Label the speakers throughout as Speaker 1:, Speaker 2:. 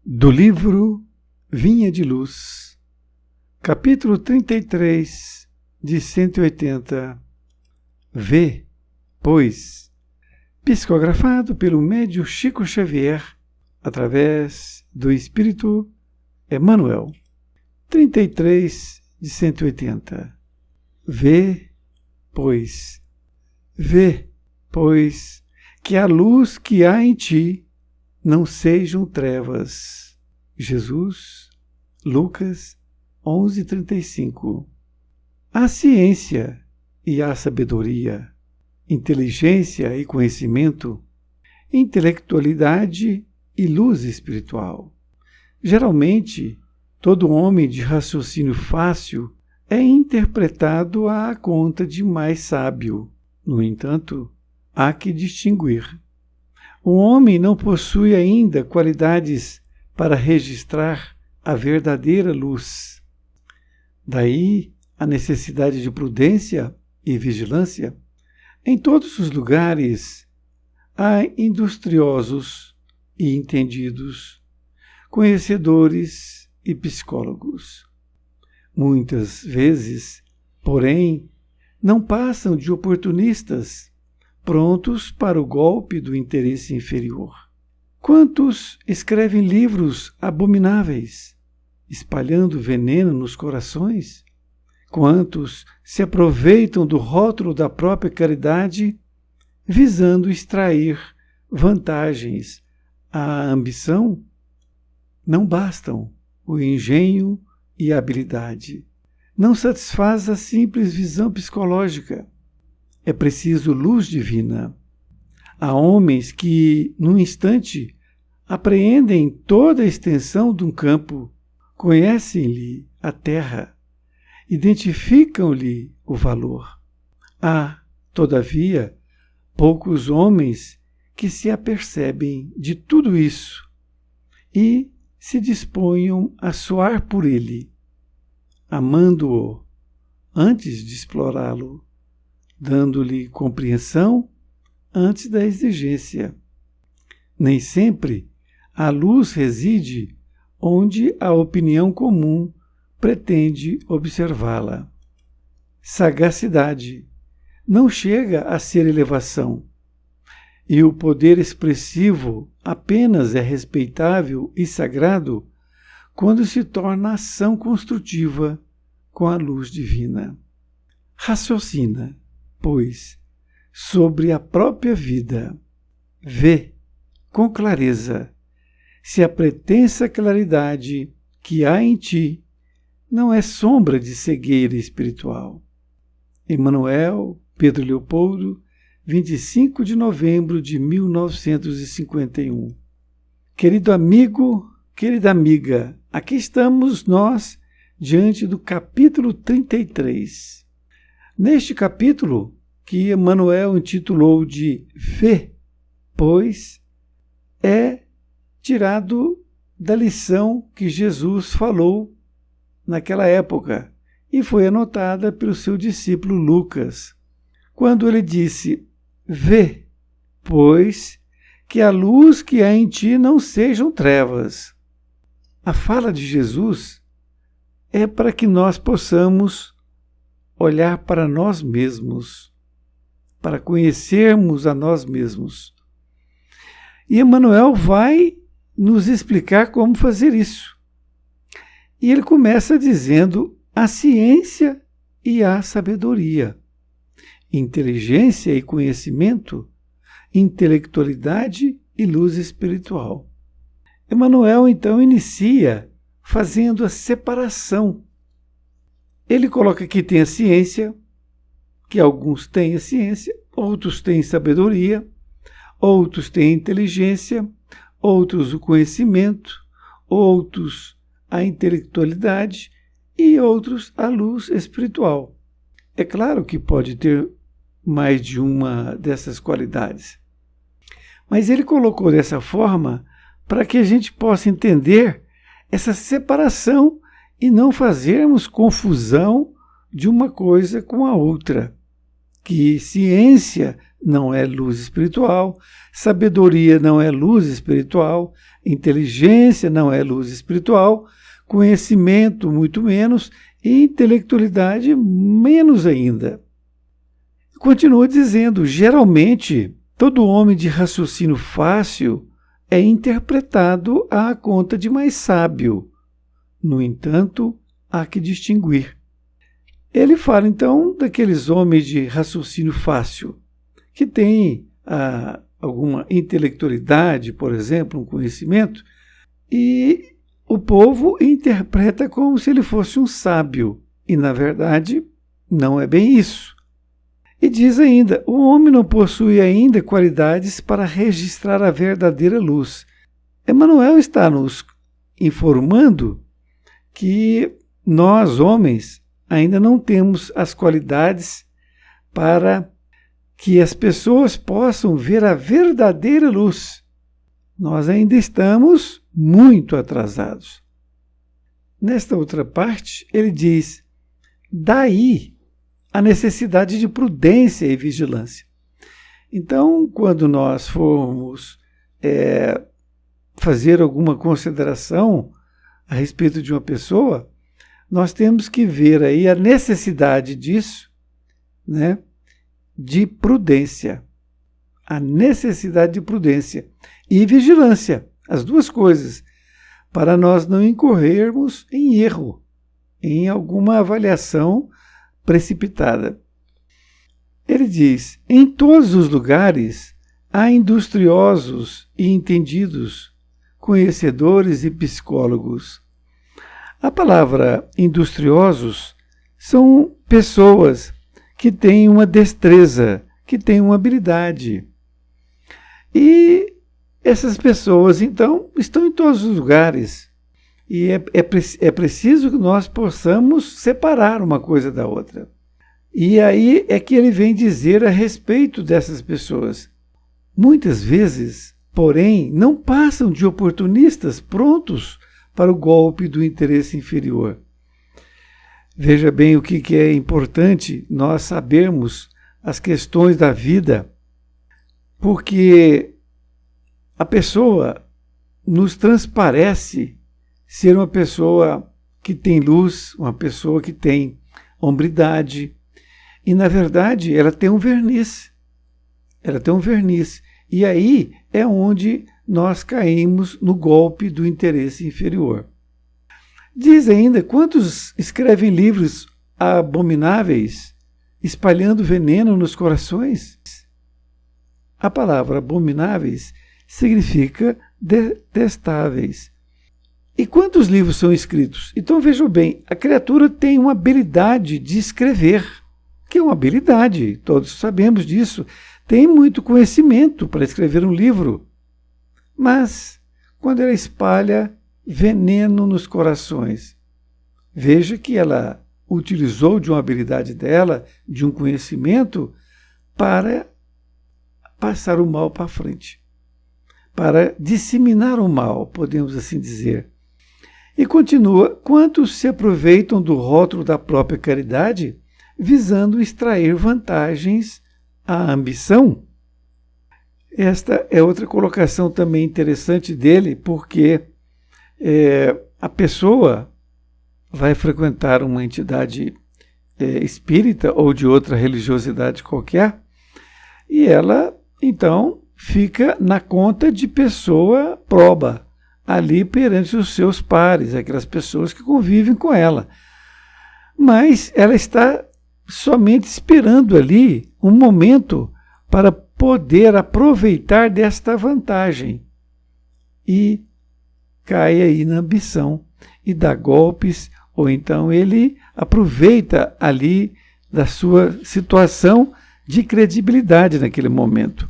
Speaker 1: Do livro Vinha de Luz, capítulo 33, de 180. Vê, pois, psicografado pelo médium Chico Xavier, através do Espírito Emmanuel. 33, de 180. Vê, pois, que a luz que há em ti não sejam trevas. Jesus, Lucas 11:35. A ciência e a sabedoria, inteligência e conhecimento, intelectualidade e luz espiritual. Geralmente, todo homem de raciocínio fácil é interpretado à conta de mais sábio. No entanto, há que distinguir. O homem não possui ainda qualidades para registrar a verdadeira luz. Daí a necessidade de prudência e vigilância. Em todos os lugares há industriosos e entendidos, conhecedores e psicólogos. Muitas vezes, porém, não passam de oportunistas, prontos para o golpe do interesse inferior. Quantos escrevem livros abomináveis, espalhando veneno nos corações? Quantos se aproveitam do rótulo da própria caridade, visando extrair vantagens à ambição? Não bastam o engenho e a habilidade. Não satisfaz a simples visão psicológica. É preciso luz divina. Há homens que, num instante, apreendem toda a extensão de um campo, conhecem-lhe a terra, identificam-lhe o valor. Há, todavia, poucos homens que se apercebem de tudo isso e se disponham a suar por ele, amando-o antes de explorá-lo, dando-lhe compreensão antes da exigência. Nem sempre a luz reside onde a opinião comum pretende observá-la. Sagacidade não chega a ser elevação, e o poder expressivo apenas é respeitável e sagrado quando se torna ação construtiva com a luz divina. Raciocina, pois, sobre a própria vida. Vê, com clareza, se a pretensa claridade que há em ti não é sombra de cegueira espiritual. Emmanuel, Pedro Leopoldo, 25 de novembro de 1951. Querido amigo, querida amiga, aqui estamos nós diante do capítulo 33. Neste capítulo, que Emmanuel intitulou de Vê, pois, é tirado da lição que Jesus falou naquela época e foi anotada pelo seu discípulo Lucas, quando ele disse: Vê, pois, que a luz que há em ti não sejam trevas. A fala de Jesus é para que nós possamos olhar para nós mesmos, para conhecermos a nós mesmos. E Emmanuel vai nos explicar como fazer isso. E ele começa dizendo a ciência e a sabedoria, inteligência e conhecimento, intelectualidade e luz espiritual. Emmanuel então inicia fazendo a separação. Ele coloca que tem a ciência, que alguns têm a ciência, outros têm sabedoria, outros têm inteligência, outros o conhecimento, outros a intelectualidade e outros a luz espiritual. É claro que pode ter mais de uma dessas qualidades, mas ele colocou dessa forma para que a gente possa entender essa separação e não fazermos confusão de uma coisa com a outra, que ciência não é luz espiritual, sabedoria não é luz espiritual, inteligência não é luz espiritual, conhecimento muito menos e intelectualidade menos ainda. Continua dizendo, geralmente, todo homem de raciocínio fácil é interpretado à conta de mais sábio. No entanto, há que distinguir. Ele fala, então, daqueles homens de raciocínio fácil, que têm alguma intelectualidade, por exemplo, um conhecimento, e o povo interpreta como se ele fosse um sábio. E, na verdade, não é bem isso. E diz ainda, o homem não possui ainda qualidades para registrar a verdadeira luz. Emmanuel está nos informando que nós, homens, ainda não temos as qualidades para que as pessoas possam ver a verdadeira luz. Nós ainda estamos muito atrasados. Nesta outra parte, ele diz, daí a necessidade de prudência e vigilância. Então, quando nós formos fazer alguma consideração a respeito de uma pessoa, nós temos que ver aí a necessidade disso, né, de prudência. A necessidade de prudência e vigilância, as duas coisas, para nós não incorrermos em erro, em alguma avaliação precipitada. Ele diz, em todos os lugares há industriosos e entendidos, conhecedores e psicólogos. A palavra industriosos são pessoas que têm uma destreza, que têm uma habilidade. E essas pessoas, então, estão em todos os lugares. E é preciso que nós possamos separar uma coisa da outra. E aí é que ele vem dizer a respeito dessas pessoas. Muitas vezes, porém, não passam de oportunistas prontos para o golpe do interesse inferior. Veja bem o que é importante nós sabermos as questões da vida, porque a pessoa nos transparece ser uma pessoa que tem luz, uma pessoa que tem hombridade, e na verdade ela tem um verniz. Ela tem um verniz. E aí é onde nós caímos no golpe do interesse inferior. Diz ainda, quantos escrevem livros abomináveis, espalhando veneno nos corações? A palavra abomináveis significa detestáveis. E quantos livros são escritos? Então vejam bem, a criatura tem uma habilidade de escrever, que é uma habilidade, todos sabemos disso. Tem muito conhecimento para escrever um livro, mas quando ela espalha veneno nos corações, veja que ela utilizou de uma habilidade dela, de um conhecimento, para passar o mal para frente, para disseminar o mal, podemos assim dizer. E continua, quantos se aproveitam do rótulo da própria caridade, visando extrair vantagens à ambição? Esta é outra colocação também interessante dele, porque a pessoa vai frequentar uma entidade espírita ou de outra religiosidade qualquer, e ela, então, fica na conta de pessoa proba, ali perante os seus pares, aquelas pessoas que convivem com ela. Mas ela está somente esperando ali um momento para poder aproveitar desta vantagem. E cai aí na ambição e dá golpes, ou então ele aproveita ali da sua situação de credibilidade naquele momento.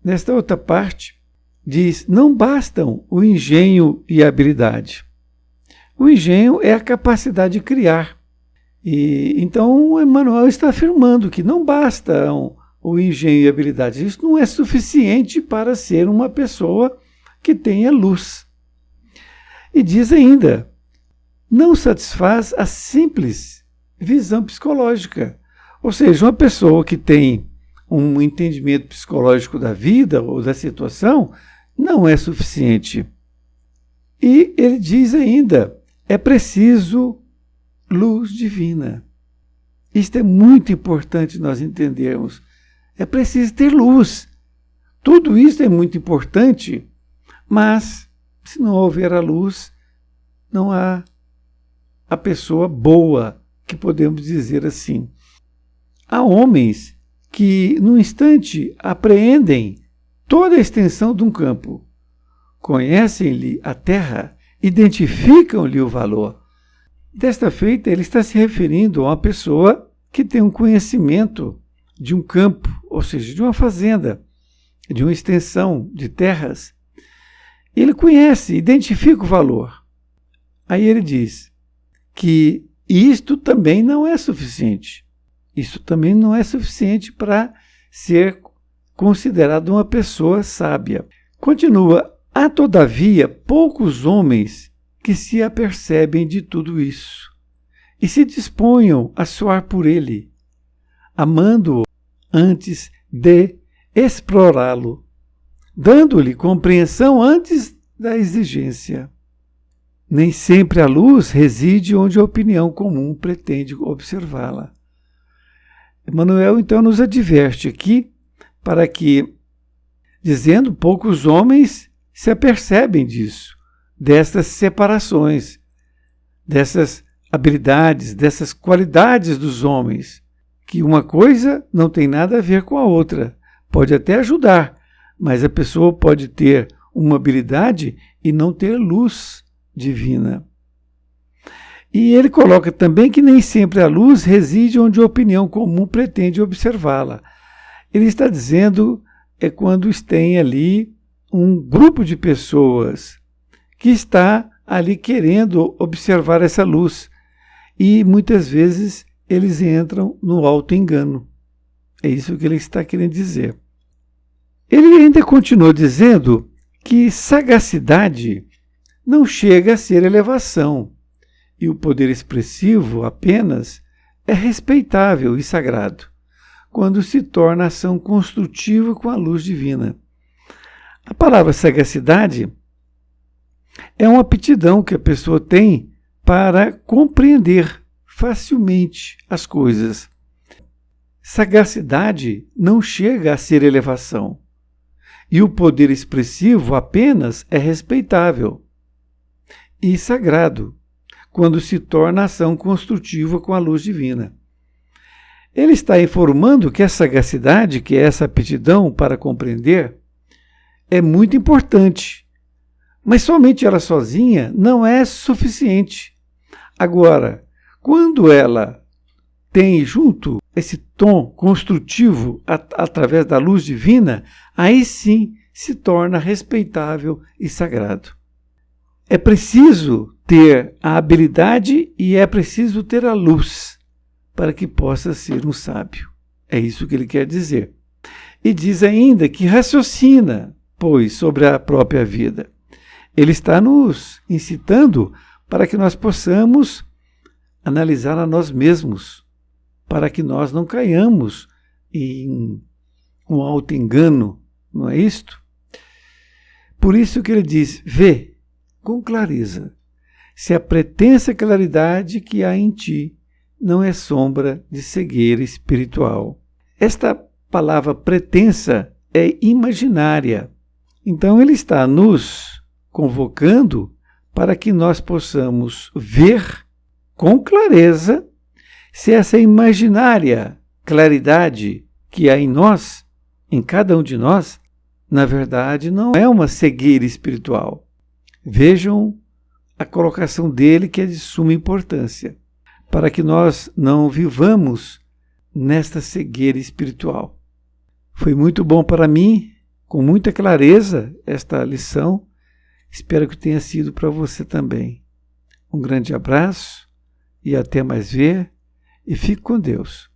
Speaker 1: Nesta outra parte, diz, não bastam o engenho e a habilidade. O engenho é a capacidade de criar. E então Emmanuel está afirmando que não basta o engenho e a habilidade. Isso não é suficiente para ser uma pessoa que tenha luz. E diz ainda, não satisfaz a simples visão psicológica. Ou seja, uma pessoa que tem um entendimento psicológico da vida ou da situação, não é suficiente. E ele diz ainda, é preciso luz divina. Isto é muito importante nós entendermos. É preciso ter luz. Tudo isso é muito importante, mas se não houver a luz, não há a pessoa boa, que podemos dizer assim. Há homens que, num instante, apreendem toda a extensão de um campo, conhecem-lhe a terra, identificam-lhe o valor. Desta feita, ele está se referindo a uma pessoa que tem um conhecimento de um campo, ou seja, de uma fazenda, de uma extensão de terras. Ele conhece, identifica o valor. Aí ele diz que isto também não é suficiente. Isso também não é suficiente para ser considerado uma pessoa sábia. Continua, há todavia poucos homens que se apercebem de tudo isso e se disponham a suar por ele, amando-o antes de explorá-lo, dando-lhe compreensão antes da exigência. Nem sempre a luz reside onde a opinião comum pretende observá-la. Emmanuel, então, nos adverte aqui para que, dizendo, poucos homens se apercebem disso, dessas separações, dessas habilidades, dessas qualidades dos homens, que uma coisa não tem nada a ver com a outra. Pode até ajudar, mas a pessoa pode ter uma habilidade e não ter luz divina. E ele coloca também que nem sempre a luz reside onde a opinião comum pretende observá-la. Ele está dizendo quando tem ali um grupo de pessoas que está ali querendo observar essa luz. E muitas vezes eles entram no auto-engano. É isso que ele está querendo dizer. Ele ainda continuou dizendo que sagacidade não chega a ser elevação, e o poder expressivo apenas é respeitável e sagrado, quando se torna ação construtiva com a luz divina. A palavra sagacidade é uma aptidão que a pessoa tem para compreender facilmente as coisas. Sagacidade não chega a ser elevação, e o poder expressivo apenas é respeitável e sagrado, quando se torna ação construtiva com a luz divina. Ele está informando que a sagacidade, que é essa aptidão para compreender, é muito importante, mas somente ela sozinha não é suficiente. Agora, quando ela tem junto esse tom construtivo através da luz divina, aí sim se torna respeitável e sagrado. É preciso ter a habilidade e é preciso ter a luz para que possa ser um sábio. É isso que ele quer dizer. E diz ainda que raciocina, pois, sobre a própria vida. Ele está nos incitando para que nós possamos analisar a nós mesmos, para que nós não caiamos em um auto-engano, não é isto? Por isso que ele diz, vê com clareza se a pretensa claridade que há em ti não é sombra de cegueira espiritual. Esta palavra pretensa é imaginária. Então ele está nos convocando para que nós possamos ver com clareza se essa imaginária claridade que há em nós, em cada um de nós, na verdade não é uma cegueira espiritual. Vejam a colocação dele, que é de suma importância, para que nós não vivamos nesta cegueira espiritual. Foi muito bom para mim, com muita clareza, esta lição. Espero que tenha sido para você também. Um grande abraço e até mais ver, e fique com Deus.